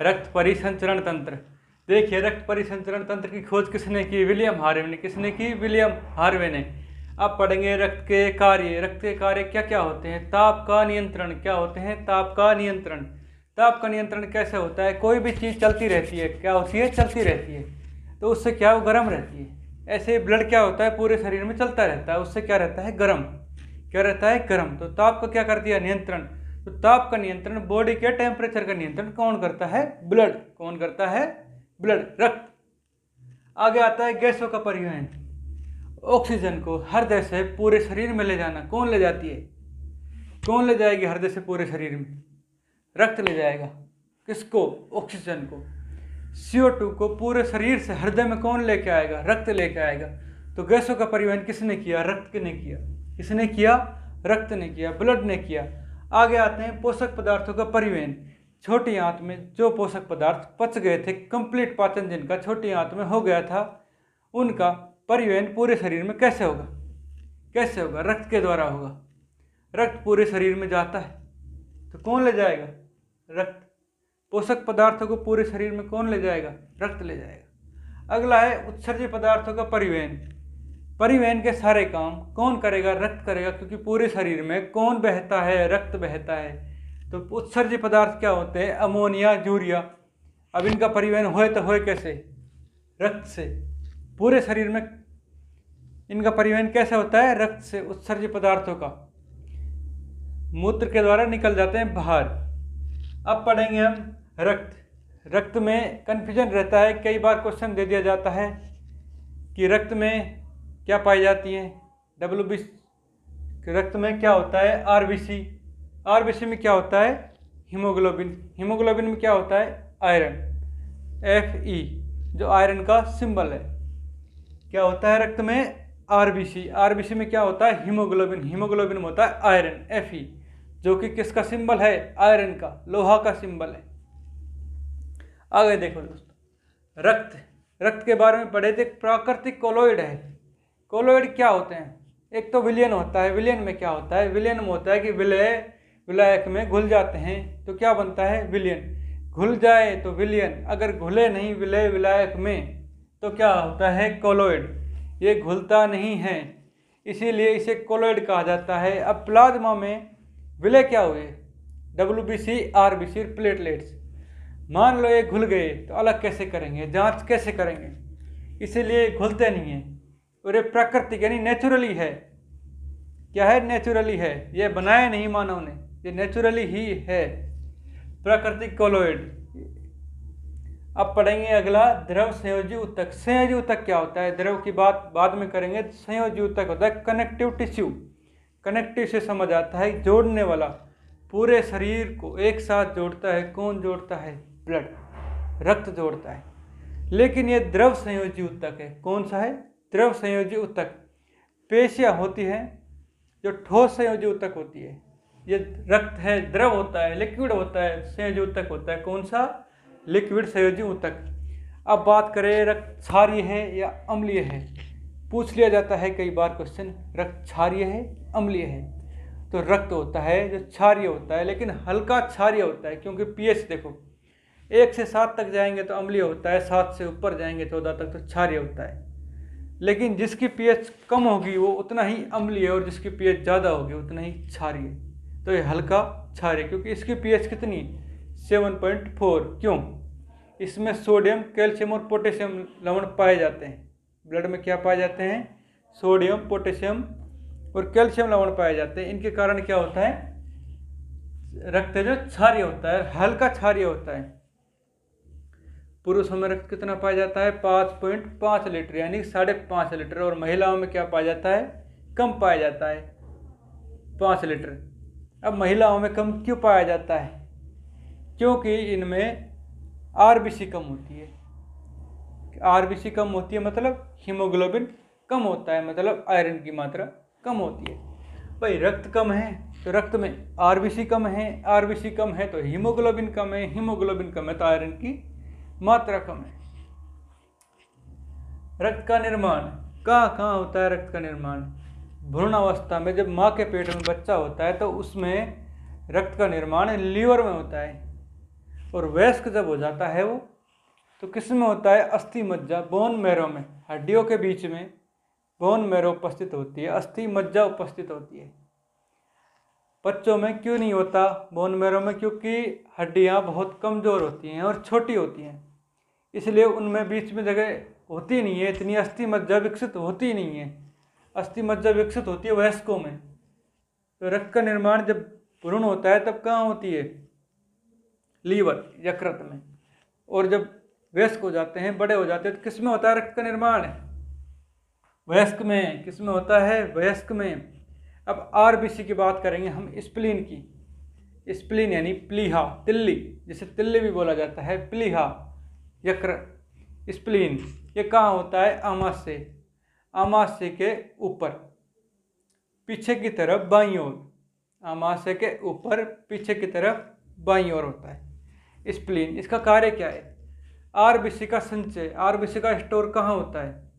रक्त परिसंचरण तंत्र। देखिए, रक्त परिसंचरण तंत्र की खोज किसने की? विलियम हार्वे ने। किसने की? विलियम हार्वे ने। अब पढ़ेंगे रक्त के कार्य। रक्त के कार्य क्या क्या होते हैं? ताप का नियंत्रण। क्या होते हैं? ताप का नियंत्रण। ताप का नियंत्रण कैसे होता है? कोई भी चीज़ चलती रहती है, क्या होती है? चलती रहती है, तो उससे क्या, वो गर्म रहती है। ऐसे ब्लड क्या होता है? पूरे शरीर में चलता रहता है, उससे क्या रहता है? गर्म। क्या रहता है? गर्म। तो ताप का क्या कर दिया? नियंत्रण। तो ताप का नियंत्रण, बॉडी के टेम्परेचर का नियंत्रण कौन करता है? ब्लड। कौन करता है? ब्लड, रक्त। आगे आता है गैसों का परिवहन। ऑक्सीजन को हृदय से पूरे शरीर में ले जाना, कौन ले जाती है? कौन ले जाएगी हृदय से पूरे शरीर में? रक्त ले जाएगा। किसको? ऑक्सीजन को। CO2 को पूरे शरीर से हृदय में कौन लेके आएगा? रक्त लेके आएगा। तो गैसों का परिवहन किसने किया? रक्त ने किया। किसने किया? रक्त ने किया, ब्लड ने किया। आगे आते हैं पोषक पदार्थों का परिवहन। छोटी आंत में जो पोषक पदार्थ पच गए थे, कंप्लीट पाचन जिनका छोटी आंत में हो गया था, उनका परिवहन पूरे शरीर में कैसे होगा? कैसे होगा? रक्त के द्वारा होगा। रक्त पूरे शरीर में जाता है, तो कौन ले जाएगा? रक्त। पोषक पदार्थों को पूरे शरीर में कौन ले जाएगा? रक्त ले जाएगा। अगला है उत्सर्जित पदार्थों का परिवहन। परिवहन के सारे काम कौन करेगा? रक्त करेगा, क्योंकि पूरे शरीर में कौन बहता है? रक्त बहता है। तो उत्सर्जित पदार्थ क्या होते हैं? Ammonia, urea. अब इनका परिवहन होए तो होए कैसे? रक्त से। पूरे शरीर में इनका परिवहन कैसे होता है? रक्त से। उत्सर्जित पदार्थों का मूत्र के द्वारा निकल जाते हैं बाहर। अब पढ़ेंगे हम रक्त। रक्त में कन्फ्यूजन रहता है, कई बार क्वेश्चन दे दिया जाता है कि रक्त में क्या पाई जाती है? WBC। रक्त में क्या होता है? RBC। RBC में क्या होता है? हीमोग्लोबिन। हीमोग्लोबिन में क्या होता है? आयरन। Fe, जो आयरन का सिंबल है। क्या होता है रक्त में? RBC। RBC में क्या होता है? हीमोग्लोबिन। हीमोग्लोबिन में होता है आयरन, Fe, जो कि किसका सिंबल है? आयरन का, लोहा का सिंबल है। आगे देखो दोस्तों, रक्त। रक्त के बारे में पढ़े थे। प्राकृतिक कोलोइड है। कोलोइड क्या होते हैं? एक तो विलयन होता है। विलयन में क्या होता है? विलयन में होता है कि विलय विलायक में घुल जाते हैं, तो क्या बनता है? विलयन। घुल जाए तो विलयन, अगर घुले नहीं विलय विलायक में तो क्या होता है? कोलोइड। ये घुलता नहीं है, इसीलिए इसे कोलोइड कहा जाता है। अब प्लाज्मा में विलय क्या हुए? WBC, RBC, platelets. मान लो ये घुल गए, तो अलग कैसे करेंगे? जांच कैसे करेंगे? इसीलिए घुलते नहीं है, और ये प्राकृतिक यानी नेचुरली है। क्या है? नेचुरली है। ये बनाया नहीं मानव ने, ये नेचुरली ही है, प्राकृतिक कोलोइड। अब पढ़ेंगे अगला, द्रव संयोजी ऊतक। संयोजी ऊतक क्या होता है? द्रव की बात बाद में करेंगे। संयोजी ऊतक होता है कनेक्टिव टिश्यू। कनेक्टिव से समझ आता है जोड़ने वाला, पूरे शरीर को एक साथ जोड़ता है। कौन जोड़ता है? ब्लड, रक्त जोड़ता है। लेकिन ये द्रव संयोजी ऊतक है। कौन सा है? द्रव संयोजी ऊतक। पेशियाँ होती हैं जो ठोस संयोजी ऊतक होती है। ये रक्त है, द्रव होता है, लिक्विड होता है, संयोजी ऊतक होता है। कौन सा? लिक्विड संयोजी ऊतक। अब बात करें, रक्त क्षारीय है या अम्लीय है? पूछ लिया जाता है कई बार क्वेश्चन, रक्त क्षारीय है, अम्लीय है? तो रक्त होता है जो क्षारीय होता है, लेकिन हल्का क्षारीय होता है, क्योंकि pH देखो, 1 से 7 तक जाएंगे तो अम्लीय होता है, 7 से ऊपर जाएंगे 14 तक तो क्षारीय होता है। लेकिन जिसकी pH कम होगी वो उतना ही अम्लीय, और जिसकी pH ज़्यादा होगी उतना ही क्षारीय। तो ये हल्का क्षारीय, क्योंकि इसकी pH कितनी? 7.4। क्यों? इसमें सोडियम, कैल्शियम और पोटेशियम लवण पाए जाते हैं। ब्लड में क्या पाए जाते हैं? सोडियम, पोटेशियम और कैल्शियम लवण पाए जाते हैं। इनके कारण क्या होता है? रक्त जो क्षारीय होता है, हल्का क्षारीय होता है। पुरुषों में रक्त कितना पाया जाता है? 5.5 लीटर, यानी 5.5 लीटर। और महिलाओं में क्या पाया जाता है? कम पाया जाता है, 5 लीटर। अब महिलाओं में कम क्यों पाया जाता है? क्योंकि इनमें RBC कम होती है। RBC कम होती है मतलब हीमोग्लोबिन कम होता है, मतलब आयरन की मात्रा कम होती है। भाई रक्त कम है तो रक्त में RBC कम है, RBC कम है तो हीमोग्लोबिन कम है, हीमोग्लोबिन कम है तो आयरन की मात्रा कम है। रक्त का निर्माण कहाँ होता है? रक्त का निर्माण भ्रूणावस्था में, जब माँ के पेट में बच्चा होता है तो उसमें रक्त का निर्माण लीवर में होता है। और वयस्क जब हो जाता है वो, तो किस में होता है? अस्थि मज्जा, बोन मैरो में, हड्डियों के बीच में बोन मैरो उपस्थित होती है, अस्थि मज्जा उपस्थित होती है। बच्चों में क्यों नहीं होता बोन मैरो में? क्योंकि हड्डियां बहुत कमज़ोर होती हैं और छोटी होती हैं, इसलिए उनमें बीच में जगह होती नहीं है, इतनी अस्थि मज्जा विकसित होती नहीं है। अस्थि मज्जा विकसित होती है वयस्कों में। तो रक्त का निर्माण जब भ्रूण होता है तब कहाँ होती है? लीवर, यकृत में। और जब वयस्क हो जाते हैं, बड़े हो जाते हैं, तो किस में होता है रक्त का निर्माण? वयस्क में। किस में होता है? वयस्क में। अब आरबीसी की बात करेंगे हम, स्प्लीन की। स्प्लीन यानी प्लीहा, तिल्ली, जिसे तिल्ली भी बोला जाता है, प्लीहा, यकृत, स्प्लीन। ये कहाँ होता है? आमाशय, आमाशय के ऊपर पीछे की तरफ बाईं ओर, आमाशय के ऊपर पीछे की तरफ बाईं ओर होता है स्प्लीन। इसका कार्य क्या है? आरबीसी का संचय, आरबीसी का स्टोर कहाँ होता है?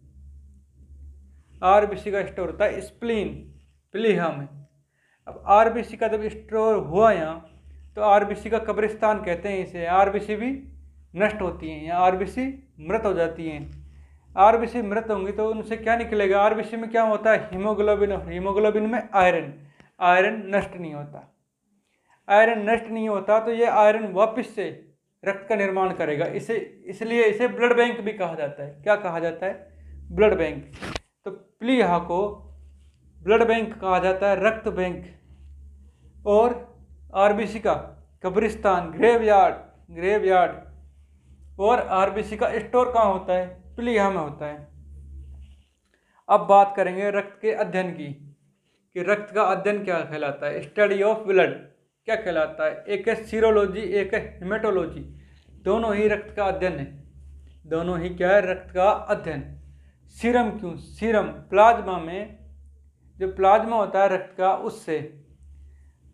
आरबीसी का स्टोर होता है स्प्लीन, प्लीहा में। अब आरबीसी का जब स्टोर हुआ यहाँ, तो आरबीसी का कब्रिस्तान कहते हैं इसे। आरबीसी भी नष्ट होती हैं या आरबीसी मृत हो जाती हैं। आरबीसी मृत होंगी तो उनसे क्या निकलेगा? आरबीसी में क्या होता है? हीमोग्लोबिन, हीमोग्लोबिन में आयरन, आयरन नष्ट नहीं होता। आयरन नष्ट नहीं होता तो ये आयरन वापस से रक्त का निर्माण करेगा। इसलिए इसे ब्लड बैंक भी कहा जाता है। क्या कहा जाता है? Blood bank. तो प्लीहा को ब्लड बैंक कहा जाता है, रक्त बैंक। और आरबीसी का कब्रिस्तान, ग्रेवयार्ड, ग्रेवयार्ड। और आरबीसी का स्टोर कहाँ होता है? प्लीहा में होता है। अब बात करेंगे रक्त के अध्ययन की, कि रक्त का अध्ययन क्या कहलाता है? स्टडी ऑफ ब्लड क्या कहलाता है? एक है सीरोलॉजी, एक है हेमेटोलॉजी। दोनों ही रक्त का अध्ययन है। दोनों ही क्या है? रक्त का अध्ययन। सीरम क्यों? सीरम, प्लाज्मा में जो प्लाज्मा होता है रक्त का, उससे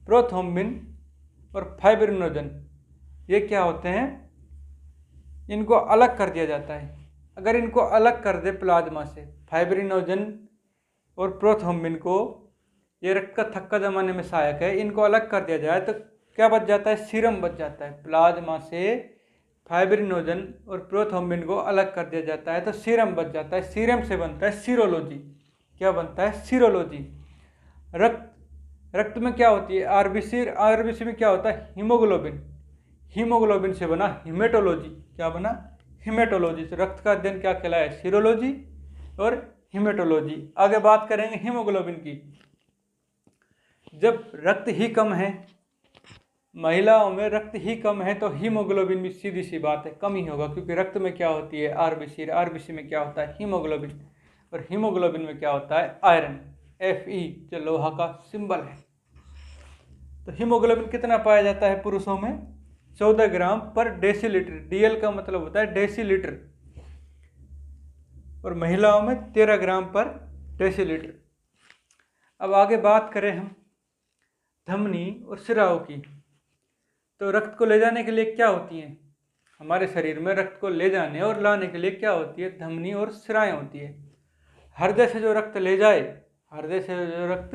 प्रोथ्रोम्बिन और फाइब्रिनोजन, ये क्या होते हैं? इनको अलग कर दिया जाता है। अगर इनको अलग कर दे प्लाज्मा से, फाइब्रिनोजन और प्रोथ्रोम्बिन को, ये रक्त का थक्का जमाने में सहायक है, इनको अलग कर दिया जाए तो क्या बच जाता है? सीरम बच जाता है। प्लाज्मा से फाइब्रिनोजन और प्रोथ्रोम्बिन को अलग कर दिया जाता है तो सीरम बच जाता है। सीरम से बनता है सीरोलॉजी। क्या बनता है? सीरोलॉजी। रक्त में क्या होती है? आरबीसी, आरबीसी में क्या होता है? हीमोग्लोबिन, हीमोग्लोबिन से बना हीमेटोलॉजी। क्या बना? हीमेटोलॉजी। तो रक्त का अध्ययन क्या कहलाया? सीरोलॉजी और हीमेटोलॉजी। आगे बात करेंगे हीमोग्लोबिन की। जब रक्त ही कम है, महिलाओं में रक्त ही कम है, तो हीमोग्लोबिन भी सीधी सी बात है कम ही होगा, क्योंकि रक्त में क्या होती है? आरबीसी, आरबीसी में क्या होता है? हीमोग्लोबिन, और हीमोग्लोबिन में क्या होता है? आयरन, Fe, जो लोहा का सिंबल है। तो हीमोग्लोबिन कितना पाया जाता है पुरुषों में? 14 ग्राम पर डेसीलीटर। डीएल का मतलब होता है डेसीलीटर। और महिलाओं में 13 ग्राम पर डेसीलीटर। अब आगे बात करें हम धमनी और शिराओं की। तो रक्त को ले जाने के लिए क्या होती हैं? हमारे शरीर में रक्त को ले जाने और लाने के लिए क्या होती है? धमनी और शिराएं होती है। हृदय से जो रक्त ले जाए, हृदय से जो रक्त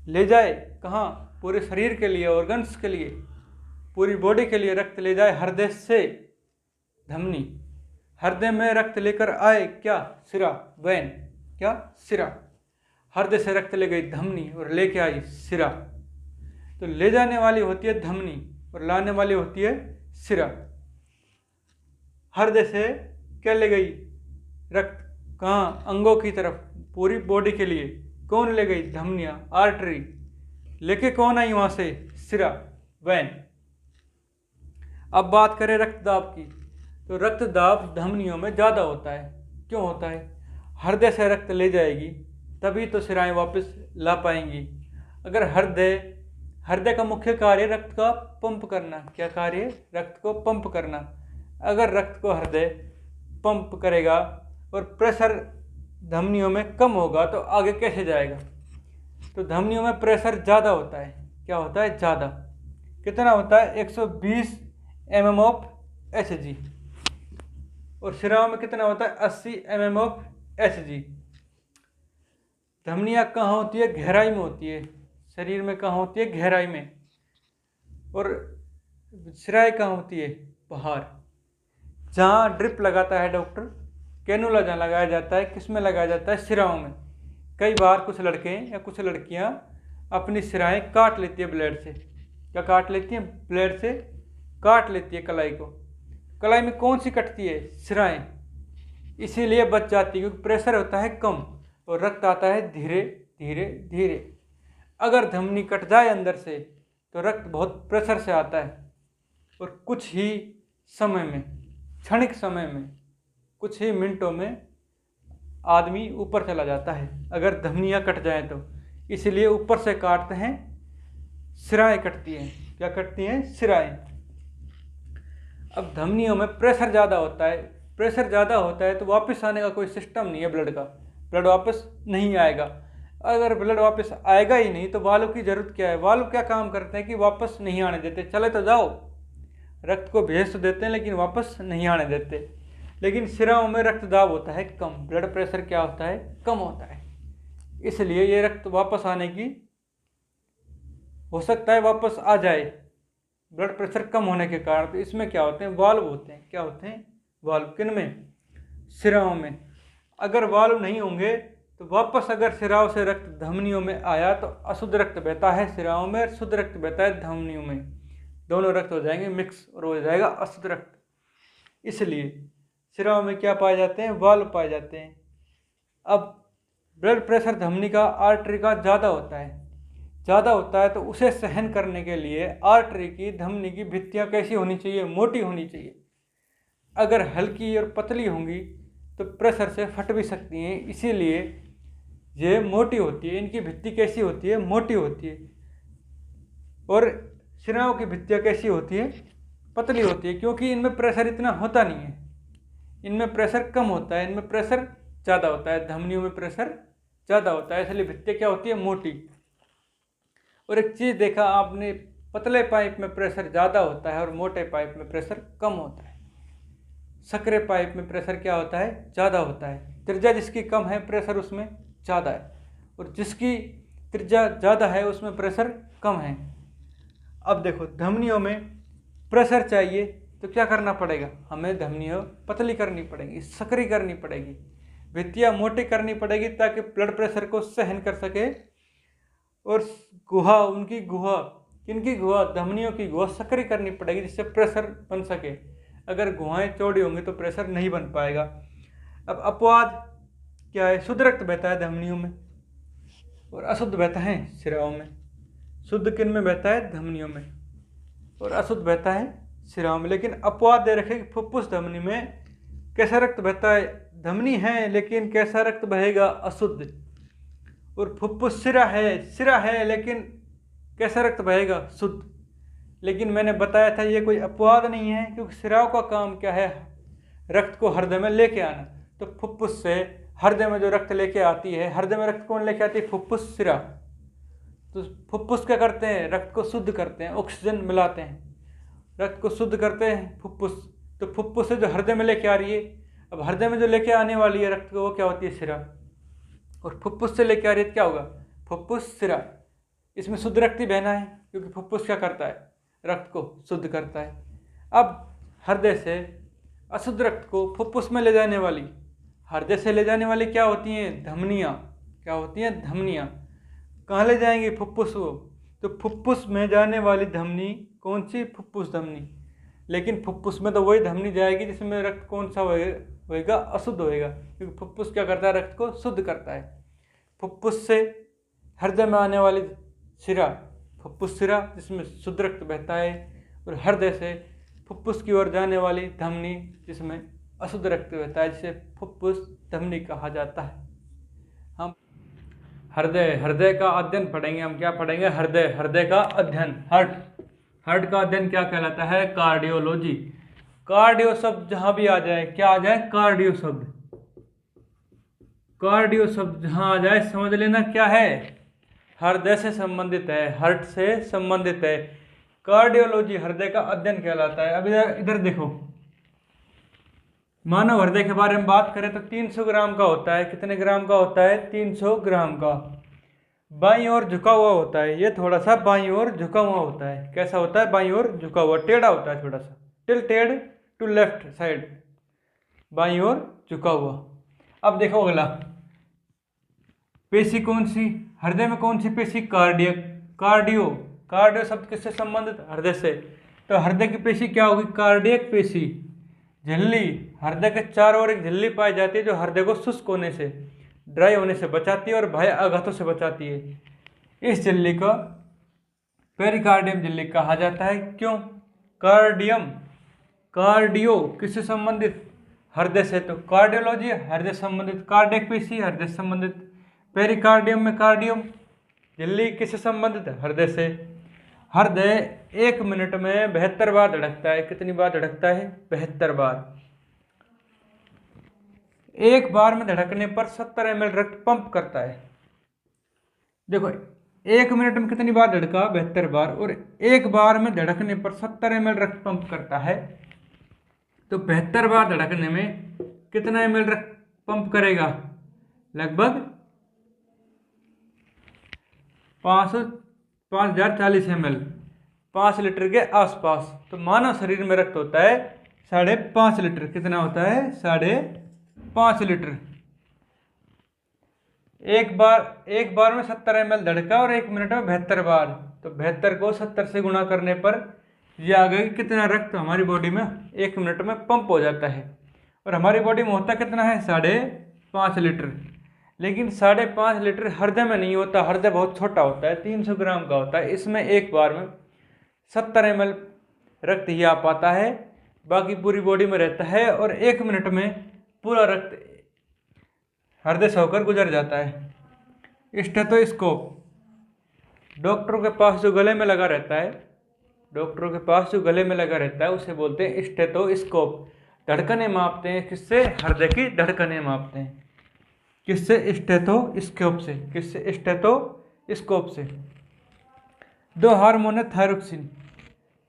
ले जाए, कहाँ? पूरे शरीर के लिए, ऑर्गन्स के लिए, पूरी बॉडी के लिए रक्त ले जाए हृदय से धमनी। हृदय में रक्त लेकर आए क्या? शिरा, वेन। क्या? शिरा। हृदय से रक्त ले गई धमनी और लेके आई शिरा। तो ले जाने वाली होती है धमनी और लाने वाली होती है शिरा। हृदय से क्या ले गई? रक्त कहाँ? अंगों की तरफ, पूरी बॉडी के लिए। कौन ले गई? धमनियाँ, आर्टरी। लेके कौन आई वहाँ से? शिरा, वेन। अब बात करें रक्तदाब की। तो रक्तदाब धमनियों में ज़्यादा होता है। क्यों होता है? हृदय से रक्त ले जाएगी तभी तो शिराएं वापस ला पाएंगी। अगर हृदय का मुख्य कार्य रक्त का पंप करना। क्या कार्य? रक्त को पंप करना। अगर रक्त को हृदय पंप करेगा और प्रेशर धमनियों में कम होगा तो आगे कैसे जाएगा? तो धमनियों में प्रेशर ज़्यादा होता है। क्या होता है? ज़्यादा। कितना होता है? 120 mm ऑफ Hg। और शिराओं में कितना होता है? 80 mm ऑफ Hg। धमनियाँ कहाँ होती है? गहराई में होती है। शरीर में कहाँ होती है? गहराई में। और शिराएं कहाँ होती है? बाहर। जहाँ ड्रिप लगाता है डॉक्टर, कैनुला जहाँ लगाया जाता है, किस में लगाया जाता है? सिराओं में। कई बार कुछ लड़के या कुछ लड़कियाँ अपनी सिराएं काट लेती है ब्लेड से। क्या काट लेती हैं? ब्लेड से काट लेती है कलाई को। कलाई में कौन सी कटती है? सिराएं। इसीलिए बच जाती है क्योंकि प्रेशर होता है कम और रक्त आता है धीरे धीरे धीरे। अगर धमनी कट जाए अंदर से तो रक्त बहुत प्रेशर से आता है और कुछ ही समय में, क्षणिक समय में, कुछ ही मिनटों में आदमी ऊपर चला जाता है अगर धमनियाँ कट जाएं तो। इसलिए ऊपर से काटते हैं, सिराएं कटती हैं। क्या कटती हैं? सिराएं। अब धमनियों में प्रेशर ज़्यादा होता है, प्रेशर ज़्यादा होता है तो वापस आने का कोई सिस्टम नहीं है ब्लड का, ब्लड वापस नहीं आएगा। अगर ब्लड वापस आएगा ही नहीं तो वाल्व की ज़रूरत क्या है? वाल्व क्या काम करते हैं कि वापस नहीं आने देते। चले तो जाओ, रक्त को भेज तो देते हैं लेकिन वापस नहीं आने देते। लेकिन सिराओं में रक्त दाब होता है कम, ब्लड प्रेशर क्या होता है? कम होता है। इसलिए ये रक्त वापस आने की, हो सकता है वापस आ जाए ब्लड प्रेशर कम होने के कारण। तो इसमें क्या होते हैं? वाल्व होते हैं। क्या होते हैं? वाल्व। किन में? सिराओं में। अगर वाल्व नहीं होंगे तो वापस अगर सिराओं से रक्त धमनियों में आया तो अशुद्ध रक्त बहता है सिराओं में और शुद्ध रक्त बहता है धमनियों में। दोनों रक्त हो जाएंगे मिक्स और हो जाएगा अशुद्ध रक्त। इसलिए सिराओं में क्या पाए जाते हैं? वाल्व पाए जाते हैं। अब ब्लड प्रेशर धमनी का, आर्टरी का ज़्यादा होता है तो उसे सहन करने के लिए आर्टरी की, धमनी की भित्तियाँ कैसी होनी चाहिए? मोटी होनी चाहिए। अगर हल्की और पतली होंगी तो प्रेशर से फट भी सकती हैं। इसीलिए ये मोटी होती है। इनकी भित्ति कैसी होती है? मोटी होती है। और सिराओं की भित्तियाँ कैसी होती है? पतली होती है, क्योंकि इनमें प्रेशर इतना होता नहीं है, इनमें प्रेशर कम होता है, इनमें प्रेशर ज़्यादा होता है। धमनियों में प्रेशर ज़्यादा होता है, इसलिए भित्तियाँ क्या होती है? मोटी। और एक चीज़ देखा आपने, पतले पाइप में प्रेशर ज़्यादा होता है और मोटे पाइप में प्रेशर कम होता है। संकरे पाइप में प्रेशर क्या होता है? ज़्यादा होता है। त्रिज्या जिसकी कम है प्रेशर उसमें ज़्यादा है, और जिसकी त्रिज्या ज़्यादा है उसमें प्रेशर कम है। अब देखो, धमनियों में प्रेशर चाहिए तो क्या करना पड़ेगा? हमें धमनियों पतली करनी पड़ेगी, संकरी करनी पड़ेगी, भित्तियाँ मोटी करनी पड़ेगी ताकि ब्लड प्रेशर को सहन कर सके। और गुहा, उनकी गुहा, किनकी गुहा? धमनियों की गुहा संकरी करनी पड़ेगी जिससे प्रेशर बन सके। अगर गुहाएं चौड़ी होंगी तो प्रेशर नहीं बन पाएगा। अब अपवाद क्या है? शुद्ध रक्त बहता है धमनियों में और अशुद्ध बहता है सिराओं में। शुद्ध किन में बहता है? धमनियों में, और अशुद्ध बहता है सिराओं में। लेकिन अपवाद दे रखे कि फुफ्फुस धमनी में कैसा रक्त बहता है? धमनी है लेकिन कैसा रक्त बहेगा? अशुद्ध। और फुफ्फुस सिरा है लेकिन कैसा रक्त बहेगा? शुद्ध। लेकिन मैंने बताया था ये कोई अपवाद नहीं है, क्योंकि सिराओं का काम क्या है? रक्त को हृदय में लेके आना। तो फुफ्फुस से हृदय में जो रक्त लेके आती है, हृदय में रक्त कौन लेके आती है? फुफ्फुस, सिरा। तो फुफ्फुस क्या करते हैं? रक्त को शुद्ध करते हैं, ऑक्सीजन मिलाते हैं, रक्त को शुद्ध करते हैं फुफ्फुस। तो फुफ्फुस से जो हृदय में लेके आ रही है, अब हृदय में जो लेके आने वाली है रक्त को, वो क्या होती है? सिरा। और फुफ्फुस से लेके आ रही है, क्या होगा? फुफ्फुस, सिरा। इसमें शुद्ध रक्त ही बहना है, क्योंकि फुफ्फुस क्या करता है? रक्त को शुद्ध करता है। अब हृदय से अशुद्ध रक्त को फुफ्फुस में ले जाने वाली, हृदय से ले जाने वाली क्या होती हैं? धमनियाँ। क्या होती हैं? धमनियाँ। कहाँ ले जाएंगी? फुफ्फुस को। तो फुफ्फुस में जाने वाली धमनी कौन सी? फुफ्फुस धमनी। लेकिन फुफ्फुस में तो वही धमनी जाएगी जिसमें रक्त कौन सा होएगा? अशुद्ध होएगा, क्योंकि फुफ्फुस क्या करता है? रक्त को शुद्ध करता है। फुफ्फुस से हृदय में आने वाली सिरा, फुफ्फुस सिरा, जिसमें शुद्ध रक्त बहता है, और हृदय से फुफ्फुस की ओर जाने वाली धमनी जिसमें अशुद्ध रक्त बहता है, जिसे फुफ्फुस धमनी कहा जाता है। हम हृदय का अध्ययन पढ़ेंगे। हम क्या पढ़ेंगे? हृदय का अध्ययन। हार्ट का अध्ययन क्या कहलाता है? कार्डियोलॉजी। कार्डियो शब्द जहां भी आ जाए, क्या आ जाए? कार्डियो शब्द जहां आ जाए समझ लेना क्या है? हृदय से संबंधित है, हार्ट से संबंधित है। कार्डियोलॉजी हृदय का अध्ययन कहलाता है। अब इधर देखो, मानव हृदय के बारे में बात करें तो 300 ग्राम का होता है। कितने ग्राम का होता है? 300 ग्राम का। बाईं ओर झुका हुआ होता है, ये थोड़ा सा बाईं ओर झुका हुआ होता है। कैसा होता है? बाईं ओर झुका हुआ, टेढ़ा होता है, थोड़ा सा टिल्टेड टू लेफ्ट साइड, बाईं ओर झुका हुआ। अब देखो अगला, पेशी कौन सी, हृदय में कौन सी पेशी, कार्डियक, कार्डियो, कार्डियो शब्द किससे संबंधित, हृदय से, तो हृदय की पेशी क्या होगी, कार्डियक पेशी। झिल्ली, हृदय के चारों ओर एक झिल्ली पाई जाती है जो हृदय को शुष्क होने से, ड्राई होने से बचाती है और बाह्य आघातों से बचाती है। इस झिल्ली को पेरिकार्डियम झिल्ली कहा जाता है। क्यों, कार्डियम, कार्डियो किससे संबंधित, हृदय से, तो कार्डियोलॉजी हृदय संबंधित, कार्डियक पेशी हृदय संबंधित, पेरिकार्डियम में कार्डियम झिल्ली किससे संबंधित है, हृदय से। हृदय 1 मिनट में 72 बार धड़कता है। कितनी बार धड़कता है, 72 बार। एक बार में धड़कने पर 70 ml रक्त पंप करता है। देखो 1 मिनट में कितनी बार धड़का, 72 बार, और एक बार में धड़कने पर 70 ml रक्त पंप करता है, तो 72 बार धड़कने में कितना ml रक्त पंप करेगा, लगभग 5040 ml, 5 लीटर के आसपास। तो मानव शरीर में रक्त होता है 5.5 लीटर। कितना होता है, 5.5 लीटर। एक बार में 70 ml धड़का और 1 मिनट में 72 बार, तो 72 को 70 से गुणा करने पर ये आ गया कि कितना रक्त हमारी बॉडी में 1 मिनट में पंप हो जाता है। और हमारी बॉडी में होता कितना है, 5.5 लीटर। लेकिन 5.5 लीटर हृदय में नहीं होता, हृदय बहुत छोटा होता है, 300 ग्राम का होता है। इसमें एक बार में 70 ml रक्त ही आ पाता है, बाकी पूरी बॉडी में रहता है और 1 मिनट में पूरा रक्त हृदय से होकर गुजर जाता है। स्टेथोस्कोप, डॉक्टरों के पास जो गले में लगा रहता है, डॉक्टरों के पास जो गले में लगा रहता है उसे बोलते हैं स्टेथोस्कोप। धड़कनें मापते हैं किससे, हृदय की धड़कनें मापते हैं। किससे, स्टेथोस्कोप से। किससे, स्टेथोस्कोप से। 2 हार्मोन है थायरोक्सिन।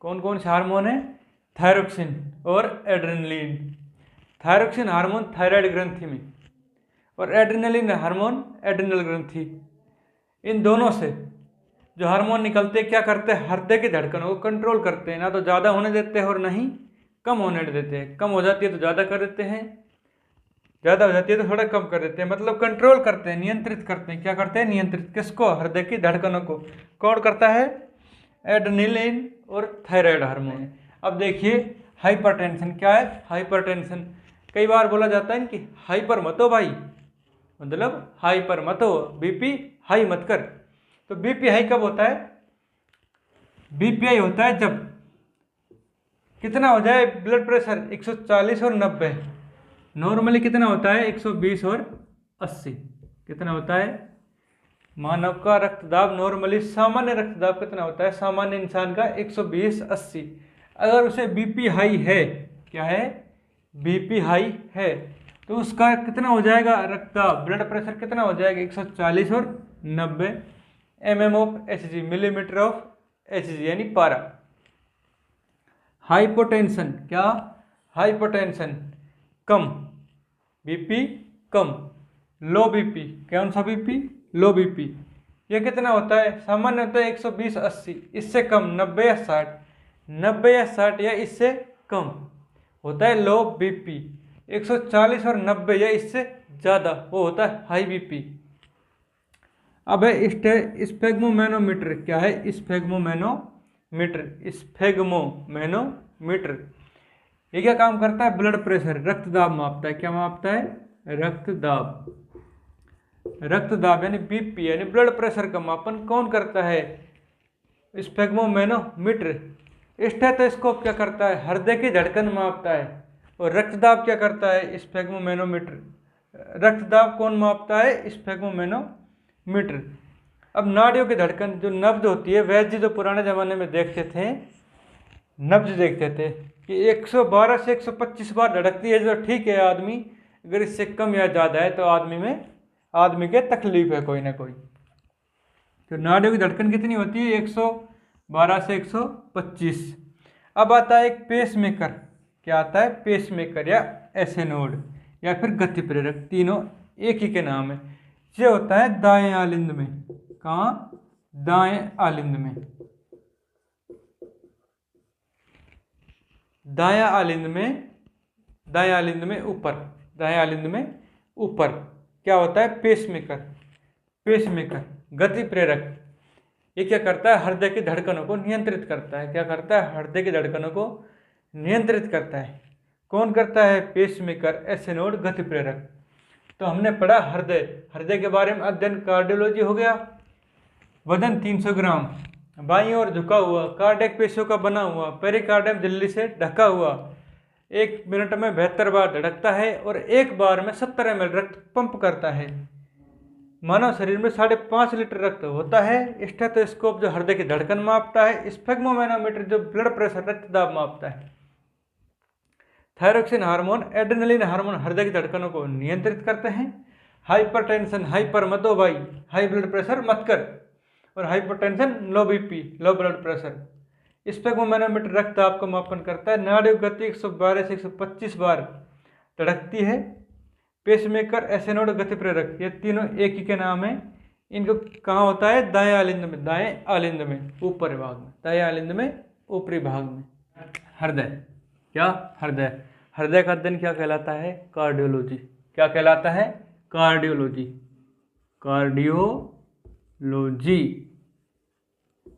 कौन कौन से हार्मोन है, थायरोक्सिन और एड्रेनलिन। थायरोक्सिन हार्मोन थायराइड ग्रंथि में और एड्रेनलिन हार्मोन एड्रेनल ग्रंथि। इन दोनों से जो हार्मोन निकलते क्या करते हैं, हृदय की धड़कनों को कंट्रोल करते हैं। ना तो ज़्यादा होने देते हैं और ना ही कम होने देते हैं। कम हो जाती है तो ज़्यादा कर देते हैं, ज़्यादा हो जाती है तो थोड़ा कम कर देते हैं। मतलब कंट्रोल करते हैं, नियंत्रित करते हैं। क्या करते हैं, नियंत्रित। किसको, हृदय की धड़कनों को। कौन करता है, एड्रेनलिन और थायराइड हार्मोन। अब देखिए हाइपरटेंशन क्या है, हाइपरटेंशन कई बार बोला जाता है कि हाइपर मत हो भाई, मतलब हाइपर मत हो, बीपी हाई मत कर। तो बीपी हाई कब होता है, बीपी हाई होता है जब कितना हो जाए ब्लड प्रेशर 140 और 90। नॉर्मली कितना होता है, 120 और 80। कितना होता है, मानव का रक्तदाब नॉर्मली, सामान्य रक्तदाब कितना होता है, सामान्य इंसान का 120-80। अगर उसे बीपी हाई है, क्या है, बीपी हाई है, तो उसका कितना हो जाएगा रक्तदाब, ब्लड प्रेशर कितना हो जाएगा, 140 और 90 mm of Hg, millimetre of Hg, यानी पारा। हाइपोटेंशन क्या, हाइपोटेंशन कम, बीपी कम। लो बीपी, कौन सा बीपी, लो बीपी। ये कितना होता है, सामान्य होता है 120-80, इससे कम 90 या 60, 90 या 60 या इससे कम होता है लो बीपी। 140 और 90 या इससे ज़्यादा वो होता है हाई बीपी। अब है स्फेग्मोमैनोमीटर। क्या है, स्फेग्मोमैनोमीटर, स्फेग्मोमैनोमीटर। ये क्या काम करता है, ब्लड प्रेशर, रक्तदाब मापता है। क्या मापता है, रक्तदाब। रक्तदाब यानी बीपी यानी ब्लड प्रेशर का मापन कौन करता है, स्फेग्मोमैनोमीटर। स्टेथोस्कोप क्या करता है, हृदय की धड़कन मापता है। और रक्तदाब क्या करता है, स्फेग्मोमैनोमीटर। रक्तदाब कौन मापता है, स्फेग्मोमैनोमीटर। अब नाड़ियों की धड़कन, जो नब्ज होती है, वैद्य जो पुराने ज़माने में देखते थे, नब्ज देखते थे कि 112 से 125 बार धड़कती है जो ठीक है आदमी, अगर इससे कम या ज़्यादा है तो आदमी के तकलीफ है कोई ना कोई। तो नाड़ियों की धड़कन कितनी होती है, 112 से 125। अब आता है एक पेसमेकर। क्या आता है, पेसमेकर या एसेनोड या फिर गति प्रेरक, तीनों एक ही के नाम है। ये होता है दाएं आलिंद में। कहाँ, दाएं आलिंद में। दायां आलिंद में ऊपर, दायां आलिंद में ऊपर क्या होता है? पेसमेकर गति प्रेरक। ये क्या करता है? हृदय की धड़कनों को नियंत्रित करता है। क्या करता है? हृदय की धड़कनों को नियंत्रित करता है। कौन करता है? पेसमेकर, ऐसे नोड गति प्रेरक। तो हमने पढ़ा हृदय के बारे में अध्ययन, कार्डियोलॉजी हो गया। वजन 300 ग्राम, बाईं ओर झुका हुआ, कार्डियक पेशियों का बना हुआ, पेरिकार्डियम झिल्ली से ढका हुआ, 1 मिनट में 72 बार धड़कता है और एक बार में 70 ml रक्त पंप करता है। मानव शरीर में 5.5 लीटर रक्त होता है। स्टेथोस्कोप जो हृदय की धड़कन मापता है, स्फेग्मोमैनोमीटर जो ब्लड प्रेशर, रक्त दाब मापता है। थायरोक्सिन हार्मोन, एड्रेनलिन हार्मोन हृदय की धड़कनों को नियंत्रित करते हैं। हाइपरटेंशन, हाइपर मत हो भाई, हाई ब्लड प्रेशर मत कर, और hypertension low BP, low blood pressure. Sphygmomanometer रक्तदाब का मापन करता है। नाड़ी गति 112 से 125 बार धड़कती है। पेसमेकर, ऐसे नोड, गति प्रेरक, ये तीनों एक ही के नाम है। इनको कहाँ होता है? दाएं आलिंद में, दाएं आलिंद में ऊपरी भाग में, दाएं आलिंद में ऊपरी भाग में। हृदय, क्या? हृदय का अध्ययन क्या कहलाता है? कार्डियोलॉजी। क्या कहलाता है? कार्डियोलॉजी।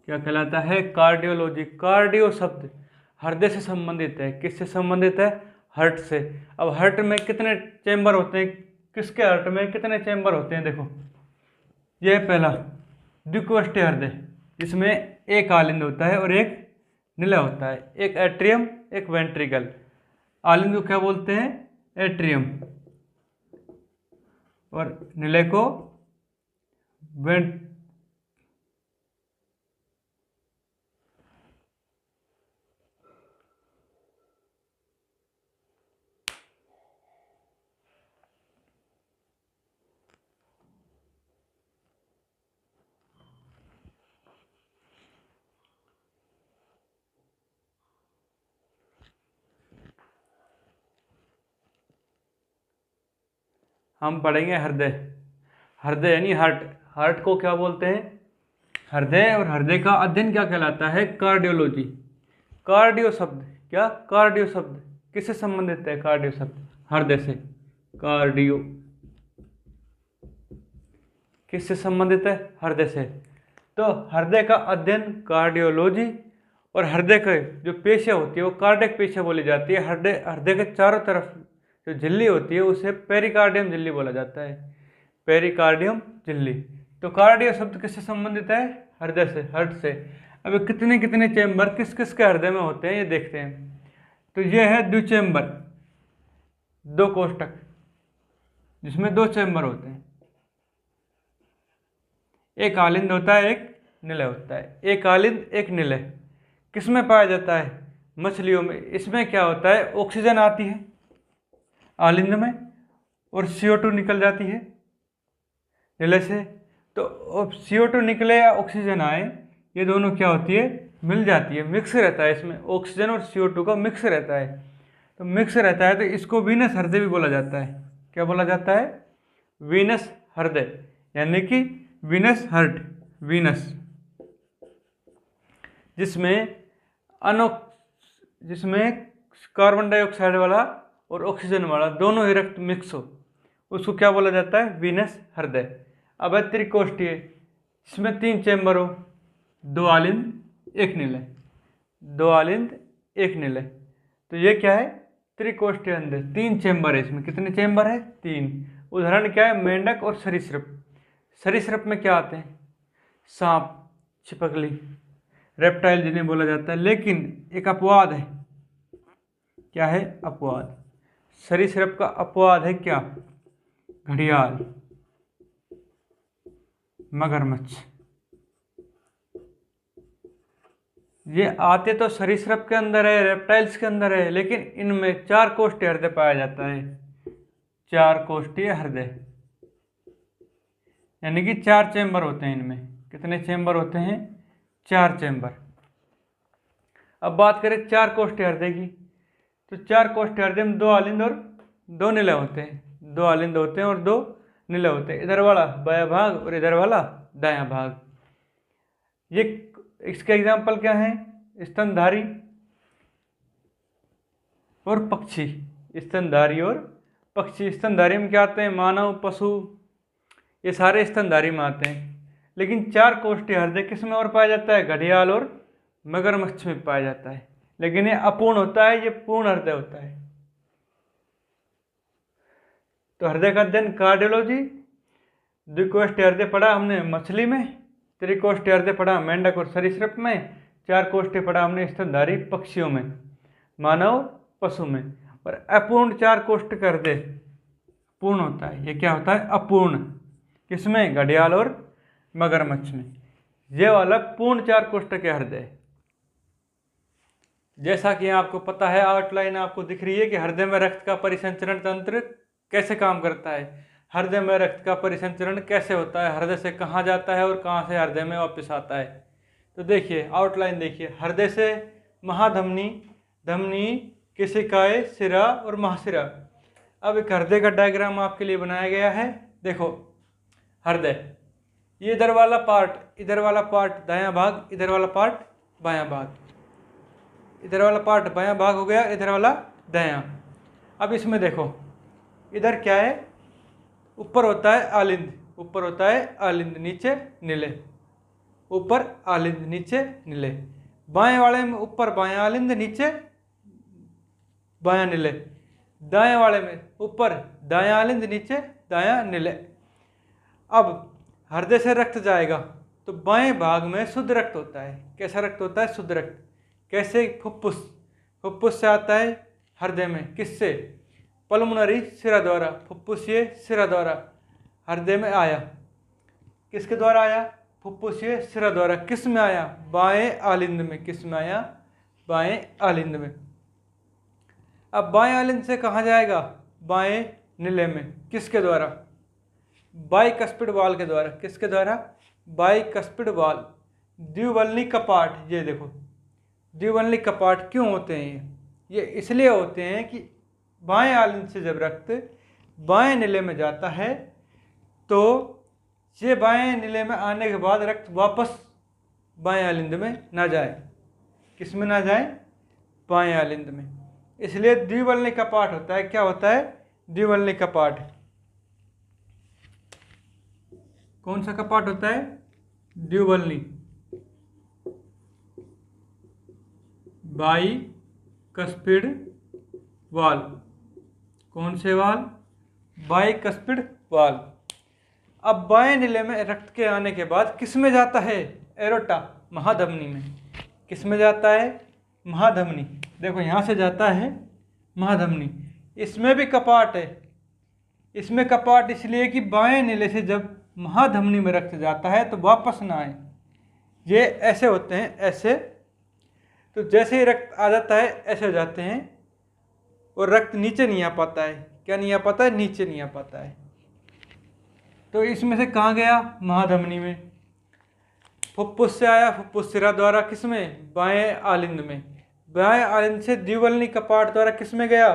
क्या कहलाता है? कार्डियोलॉजी। कार्डियो शब्द हृदय से संबंधित है। किससे संबंधित है? हार्ट से। अब हार्ट में कितने चैम्बर होते हैं? किसके हार्ट में कितने चैम्बर होते हैं? देखो, यह पहला द्विकोष्ठीय हृदय, जिसमें एक आलिंद होता है और एक निलय होता है। एक एट्रियम, एक वेंट्रिकल। आलिंद को क्या बोलते हैं? एट्रियम, और निलय को हम पढ़ेंगे हृदय यानी हार्ट को क्या बोलते हैं? हृदय। और हृदय का अध्ययन क्या कहलाता है? कार्डियोलॉजी। कार्डियो शब्द, क्या? कार्डियो शब्द किससे संबंधित है? कार्डियो शब्द हृदय से। कार्डियो किससे संबंधित है? हृदय से। तो हृदय का अध्ययन कार्डियोलॉजी। और हृदय के जो पेशियाँ होती है वो कार्डियक पेशियाँ बोली जाती है। हृदय के चारों तरफ जो झिल्ली होती है उसे पेरिकार्डियम झिल्ली बोला जाता है। पेरिकार्डियम झिल्ली। तो कार्डियो शब्द किससे संबंधित है? हृदय से, हार्ट से। अब कितने कितने चैम्बर किस किस के हृदय में होते हैं ये देखते हैं। तो ये है द्विचैम्बर, 2 कोष्ठक, जिसमें 2 चैम्बर होते हैं। एक आलिंद होता है, एक निलय होता है। एक आलिंद, एक निलय किस में पाया जाता है? मछलियों में। इसमें क्या होता है? ऑक्सीजन आती है आलिंद में और CO2 निकल जाती है निलय से। तो अब CO2 निकले या ऑक्सीजन आए, ये दोनों क्या होती है? मिल जाती है, मिक्स रहता है। इसमें ऑक्सीजन और CO2 का मिक्स रहता है। तो मिक्स रहता है तो इसको वीनस हृदय भी बोला जाता है। क्या बोला जाता है? वीनस हृदय, यानी कि वीनस हार्ट। वीनस, जिसमें कार्बन डाइऑक्साइड वाला और ऑक्सीजन वाला दोनों ही रक्त मिक्स हो, उसको क्या बोला जाता है? वीनस हृदय। अब है त्रिकोष्ठीय, जिसमें 3 चैम्बर हो, 2 आलिंद, एक निलय। 2 आलिंद, एक निलय। तो ये क्या है? त्रिकोष्ठीय हृदय। 3 चैम्बर है इसमें। कितने चैम्बर है? 3। उदाहरण क्या है? मेंढक और सरीसृप। सरीसृप में क्या आते हैं? सांप, छिपकली, रेप्टाइल जिन्हें बोला जाता है। लेकिन एक अपवाद है। क्या है? अपवाद। सरीसृप का अपवाद है क्या? घड़ियाल, मगरमच्छ। ये आते तो सरीसृप के अंदर है, रेप्टाइल्स के अंदर है, लेकिन इनमें 4 कोष्ठीय हृदय पाया जाता है। 4 कोष्ठीय हृदय, यानी कि 4 चैम्बर होते हैं इनमें। कितने चैम्बर होते हैं? 4 चैम्बर। अब बात करें 4 कोष्ठीय हृदय की, तो 4 कोष्ठीय हृदय में 2 आलिंद और 2 निलय होते हैं। 2 आलिंद होते हैं और 2 निलय होते हैं। इधर वाला बायां भाग और इधर वाला दायां भाग। ये इसके एग्जाम्पल क्या है? स्तनधारी, और पक्षी, स्तनधारी और पक्षी। स्तनधारी में क्या आते हैं? मानव, पशु, ये सारे स्तनधारी में आते हैं। लेकिन 4 कोष्ठीय हृदय किस में और पाया जाता है? घड़ियाल और मगरमच्छ में पाया जाता है। लेकिन ये अपूर्ण होता है, ये पूर्ण हृदय होता है। तो हृदय का अध्ययन कार्डियोलॉजी। द्विकोष्ठीय हृदय पढ़ा हमने मछली में, त्रिकोष्ठीय हृदय पढ़ा मेंढक और सरीसृप में, 4 कोष्ठीय पढ़ा हमने स्तनधारी पक्षियों में, मानव, पशु में। और अपूर्ण 4 कोष्ठक हृदय पूर्ण होता है। ये क्या होता है? अपूर्ण। किसमें? घड़ियाल और मगरमच्छ में। ये वाला पूर्ण 4 कोष्ठक हृदय। जैसा कि आपको पता है, आउटलाइन आपको दिख रही है कि हृदय में रक्त का परिसंचरण तंत्र कैसे काम करता है, हृदय में रक्त का परिसंचरण कैसे होता है, हृदय से कहाँ जाता है और कहाँ से हृदय में वापस आता है। तो देखिए आउटलाइन देखिए, हृदय से महाधमनी, धमनी, केशिकाएं, सिरा और महासिरा। अब एक हृदय का डायग्राम आपके लिए बनाया गया है। देखो हृदय, ये इधर वाला पार्ट दायां भाग, इधर वाला पार्ट बायां भाग, इधर वाला पार्ट बायां भाग हो गया, इधर वाला दायां। अब इसमें देखो इधर क्या है? ऊपर होता है आलिंद, ऊपर होता है आलिंद, नीचे नीले, ऊपर आलिंद नीचे नीले। बाएं वाले में ऊपर बायां आलिंद, नीचे बायां नीले। दाएं वाले में ऊपर दायां आलिंद, नीचे दायां नीले। अब हृदय से रक्त जाएगा तो बाएं भाग में शुद्ध रक्त होता है। कैसा रक्त होता है? शुद्ध रक्त। कैसे? फुफ्फुस, फुफ्फुस से आता है हृदय में। किससे? पल्मोनरी सिरा द्वारा, फुफ्फुसीय सिरा द्वारा हृदय में आया। किसके द्वारा आया? फुफ्फुसीय सिरा द्वारा। किस में आया? बाएं आलिंद में। किस में आया? बाएं आलिंद में। अब बाएं आलिंद से कहाँ जाएगा? बाएं नीले में। किसके द्वारा? बाइकस्पिड वाल के द्वारा। किसके द्वारा? बाइकस्पिड वाल। द्विवल्नी कपाट, ये देखो द्विवल्नी कपाट क्यों होते हैं? ये इसलिए होते हैं कि बाएं आलिंद से जब रक्त बाएं नीले में जाता है तो ये बाएं नीले में आने के बाद रक्त वापस बाएं आलिंद में ना जाए। किस में ना जाए? बाएं आलिंद में। इसलिए द्विवल्नी कपाट होता है। क्या होता है? द्विवल्नी कपाट। कौन सा कपाट होता है? द्विवल्नी। बाइकस्पिड वाल। कौन से वाल? बाइकस्पिड वाल। अब बाएं नीले में रक्त के आने के बाद किस में जाता है? एरोटा, महाधमनी में। किस में जाता है? महाधमनी। देखो यहाँ से जाता है महाधमनी। इसमें भी कपाट है। इसमें कपाट इसलिए कि बाएं नीले से जब महाधमनी में रक्त जाता है तो वापस ना आए। ये ऐसे होते हैं, ऐसे। तो जैसे ही रक्त आ जाता है ऐसे हो जाते हैं और रक्त नीचे नहीं आ पाता है। क्या नहीं आ पाता है? नीचे नहीं आ पाता है। तो इसमें से कहाँ गया? महाधमनी में। फुफ्फुस से आया, फुफ्फुस सिरा द्वारा। किस में? बाएं आलिंद में। बाएं आलिंद से द्विवल्नी कपाट द्वारा किस में गया?